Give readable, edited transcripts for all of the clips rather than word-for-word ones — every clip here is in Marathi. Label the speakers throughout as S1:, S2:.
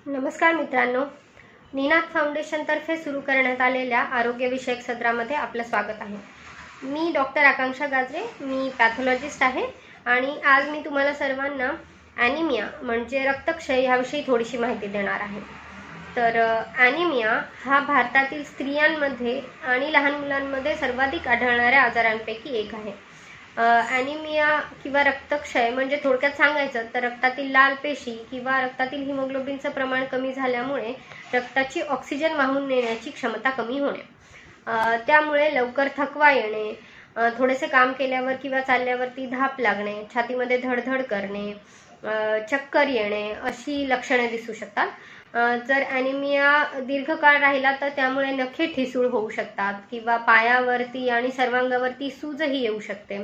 S1: नमस्कार मित्रांनो, निनाद फाउंडेशन तर्फे सुरू करण्यात आलेल्या आरोग्यविषयक सत्रामध्ये आपलं स्वागत आहे। मी डॉक्टर आकांक्षा गाजरे, मी पॅथॉलॉजिस्ट आहे आणि आज मी तुम्हाला सर्वांना ॲनिमिया म्हणजे रक्तक्षय याविषयी थोडीशी माहिती देणार आहे। तर ॲनिमिया हा भारतातील स्त्रियांमध्ये आणि लहान मुलांमध्ये सर्वाधिक आढळणाऱ्या आजारांपैकी एक आहे। ॲनिमिया किंवा रक्तक्षय म्हणजे थोडक्यात सांगायचं तर रक्तातील लाल पेशी किंवा रक्तातील हिमोग्लोबिनचं प्रमाण कमी झाल्यामुळे रक्ताची ऑक्सिजन वाहून नेण्याची क्षमता कमी होणे, त्यामुळे लवकर थकवा येणे, थोडेसे काम केल्यावर किंवा चालल्यावरती धाप लागणे, छातीमध्ये धडधड करणे, चक्कर येणे अशी लक्षणे दिसू शकतात। जर ॲनिमिया दीर्घकाळ राहिला तर त्यामुळे नखे ठिसूळ होऊ शकतात किंवा पायावरती आणि सर्वांगावरती सूजही येऊ शकते।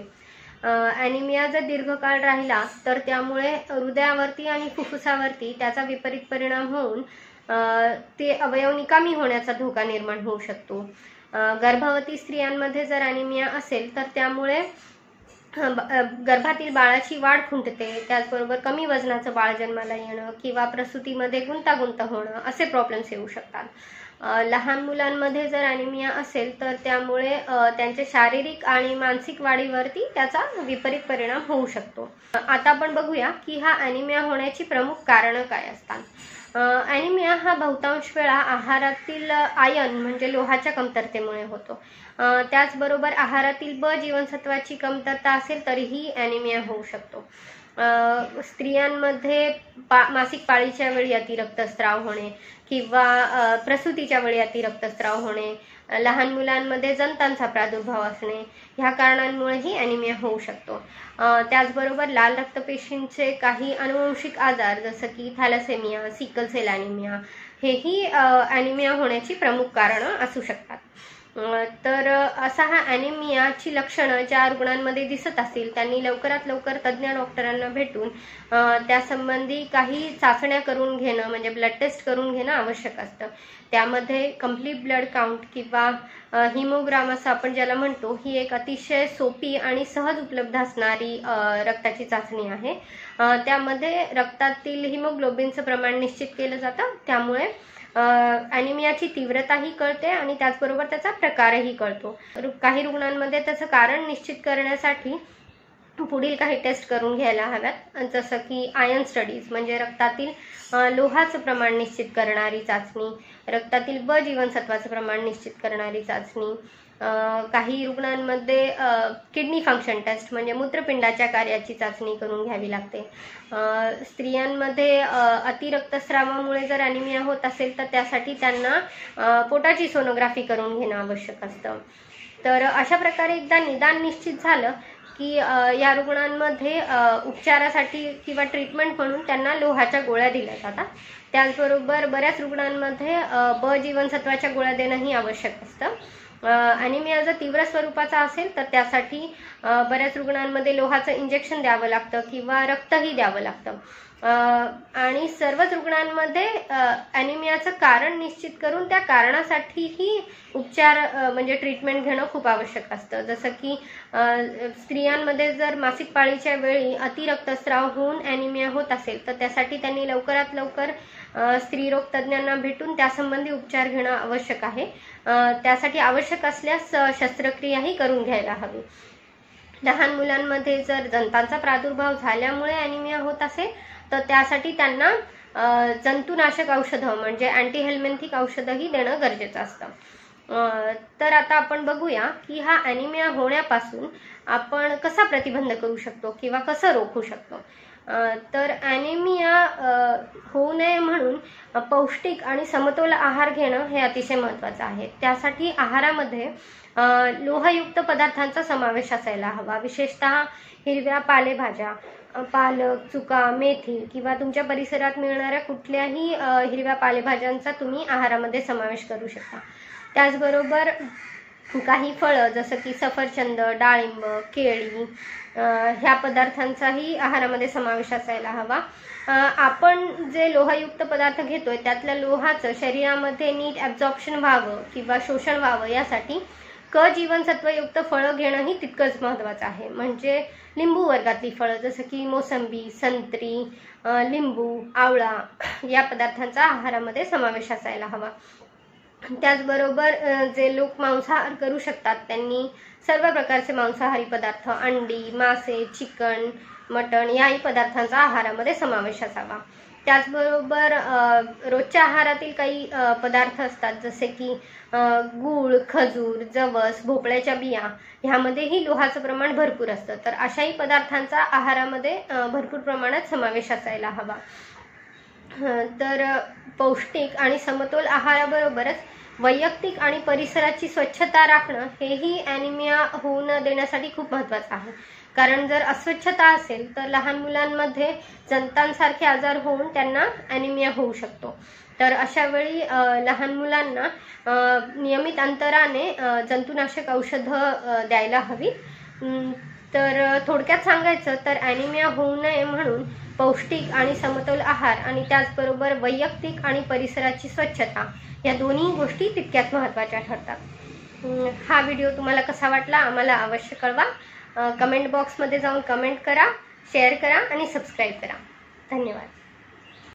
S1: ॲनिमिया जर दीर्घकाळ राहिला तर त्यामुळे हृदयावरती आणि फुफ्फुसावरती त्याचा विपरीत परिणाम होऊन ते अवयव निकामी होण्याचा धोका निर्माण होऊ शकतो। गर्भवती स्त्रियांमध्ये जर ॲनिमिया असेल तर त्यामुळे गर्भातील बाळाची वाढ खुंटते, त्याचबरोबर कमी वजनाचं बाळ जन्माला येणं किंवा प्रसूतीमध्ये गुंतागुंत होणं असे प्रॉब्लेम्स येऊ शकतात। लहान मुलांमध्ये जर ॲनिमिया असेल तर त्यामुळे त्यांच्या शारीरिक आणि मानसिक वाढीवरती त्याचा विपरीत परिणाम होऊ शकतो। आता आपण बघूया की हा ॲनिमिया होण्याची प्रमुख कारणं काय असतात। ॲनिमिया हा बहुतांश वेळा आहारातील आयर्न म्हणजे लोहाच्या कमतरतेमुळे होतो। त्याचबरोबर आहारातील ब जीवनसत्वाची कमतरता असेल तरीही ॲनिमिया होऊ शकतो। स्त्रियांमध्ये मासिक पाळीच्या वेळी अतिरक्तस्राव होणे किंवा प्रसूतीच्या वेळी अतिरक्तस्राव होणे, लहान मुलांमध्ये जंतांचा प्रादुर्भाव असणे ह्या कारणांमुळेही ॲनिमिया होऊ शकतो। त्याचबरोबर लाल रक्तपेशींचे काही अनुवंशिक आजार जसं की थॅलेसेमिया, सिकल सेल ॲनिमिया हेही ॲनिमिया होण्याची प्रमुख कारणं असू शकतात। तर असा हा ॲनिमियाची लक्षणं ज्या रुग्णांमध्ये दिसत असतील त्यांनी लवकरात लवकर तज्ज्ञ डॉक्टरांना भेटून त्यासंबंधी काही चाचण्या करून घेणं म्हणजे ब्लड टेस्ट करून घेणं आवश्यक असतं। त्यामध्ये कंप्लीट ब्लड काउंट किंवा हिमोग्राम असं आपण ज्याला म्हणतो, ही एक अतिशय सोपी आणि सहज उपलब्ध असणारी रक्ताची चाचणी आहे। त्यामध्ये रक्तातील हिमोग्लोबिनचं प्रमाण निश्चित केलं जातं, त्यामुळे ॲनिमियाची तीव्रताही कळते आणि त्याचबरोबर त्याचा प्रकारही कळतो। काही रुग्णांमध्ये त्याचं कारण निश्चित करण्यासाठी पुढील काही टेस्ट करून घ्यायला हव्यात, जसं की आयर्न स्टडीज म्हणजे रक्तातील लोहाचं प्रमाण निश्चित करणारी चाचणी, रक्तातील ब जीवनसत्वाचं प्रमाण निश्चित करणारी चाचणी, काही रुग्णांमध्ये किडनी फंक्शन टेस्ट म्हणजे मूत्रपिंडाच्या कार्याची चाचणी करून घ्यावी लागते। स्त्रियांमध्ये अतिरक्तस्रावामुळे जर ॲनिमिया होत असेल तर त्यासाठी त्यांना पोटाची सोनोग्राफी करून घेणं आवश्यक असतं। तर अशा प्रकारे एकदा निदान निश्चित झालं की या रुग्णांमध्ये उपचारासाठी किंवा ट्रीटमेंट म्हणून त्यांना लोहाच्या गोळ्या दिल्या जातात। त्याचबरोबर बऱ्याच रुग्णांमध्ये ब जीवनसत्वाच्या गोळ्या देणंही आवश्यक असतं। ॲनिमिया जर तीव्र स्वरूपाचा असेल तर त्यासाठी बऱ्याच रुग्णांमध्ये लोहाचं इंजेक्शन द्यावं लागतं किंवा रक्तही द्यावं लागतं। आणि सर्वच रुग्णांमध्ये ॲनिमियाचं कारण निश्चित करून त्या कारणासाठीही उपचार म्हणजे ट्रीटमेंट घेणं खूप आवश्यक असतं। जसं की स्त्रियांमध्ये जर मासिक पाळीच्या वेळी अतिरक्तस्राव होऊन ॲनिमिया होत असेल तर त्यासाठी त्यांनी लवकरात लवकर स्त्रीरोग तज्ज्ञांना भेटून त्यासंबंधी उपचार घेणं आवश्यक आहे। त्यासाठी आवश्यक असल्यास शस्त्रक्रियाही करून घ्यायला हवी। लहान मुलांमध्ये जर जंतांचा प्रादुर्भाव झाल्यामुळे ॲनिमिया होत असेल तर त्यासाठी त्यांना जंतुनाशक औषधं म्हणजे अँटीहेल्मिंथिक औषधंही देणं गरजेचं असतं। तर आता आपण बघूया की हा ॲनिमिया होण्यापासून आपण कसा प्रतिबंध करू शकतो किंवा कसं रोखू शकतो। तर ॲनिमिया होऊ नये म्हणून पौष्टिक आणि समतोल आहार घेणं हे अतिशय महत्त्वाचं आहे। त्यासाठी आहारामध्ये लोहयुक्त पदार्थांचा समावेश असायला हवा, विशेषतः हिरव्या पालेभाज्या, पालक, चुका, मेथी किंवा तुमच्या परिसरात मिळणाऱ्या कुठल्याही हिरव्या पालेभाज्यांचा तुम्ही आहारामध्ये समावेश करू शकता। त्याचबरोबर काही फळं जसं की सफरचंद, डाळिंब, केळी ह्या पदार्थांचाही आहारामध्ये समावेश असायला हवा। आपण जे लोहयुक्त पदार्थ घेतोय त्यातल्या लोहाचं शरीरामध्ये नीट ॲब्झॉर्प्शन व्हावं किंवा शोषण व्हावं यासाठी क जीवनसत्वयुक्त फळं घेणंही तितकंच महत्त्वाचं आहे. म्हणजे लिंबू वर्गातली फळं जसं की मोसंबी, संत्री, लिंबू, आवळा या पदार्थांचा आहारामध्ये समावेश असायला हवा. त्याचबरोबर जे लोक मांसाहार करू शकतात त्यांनी सर्व प्रकारचे मांसाहारी पदार्थ, अंडी, मासे, चिकन, मटण याही पदार्थांचा आहारामध्ये समावेश असावा. त्याचबरोबर रोजच्या आहारातील काही पदार्थ असतात जसे की गूळ, खजूर, जवस, भोपळ्याच्या बिया ह्यामध्येही लोहाचं प्रमाण भरपूर असतं. तर अशाही पदार्थांचा आहारामध्ये भरपूर प्रमाणात समावेश असायला हवा. तर पौष्टिक आणि समतोल आहाराबरोबरच वैयक्तिक आणि परिसराची स्वच्छता राखणं हेही ॲनिमिया होऊ न देण्यासाठी खूप महत्त्वाचं आहे. कारण जर अस्वच्छता असेल तर लहान मुलांमध्ये जंतांसारखे आजार होऊन त्यांना ॲनिमिया होऊ शकतो. तर अशा वेळी लहान मुलांना नियमित अंतराने जंतुनाशक औषधं द्यायला हवी. तर थोडक्यात सांगायचं तर ॲनिमिया होऊ नये म्हणून पौष्टिक आणि समतोल आहार आणि त्याचबरोबर वैयक्तिक आणि परिसराची स्वच्छता या दोन्ही गोष्टी तितक्याच महत्त्वाच्या ठरतात. हा व्हिडिओ तुम्हाला कसा वाटला आम्हाला अवश्य कळवा. कमेंट बॉक्समध्ये जाऊन कमेंट करा, शेअर करा आणि सबस्क्राईब करा. धन्यवाद.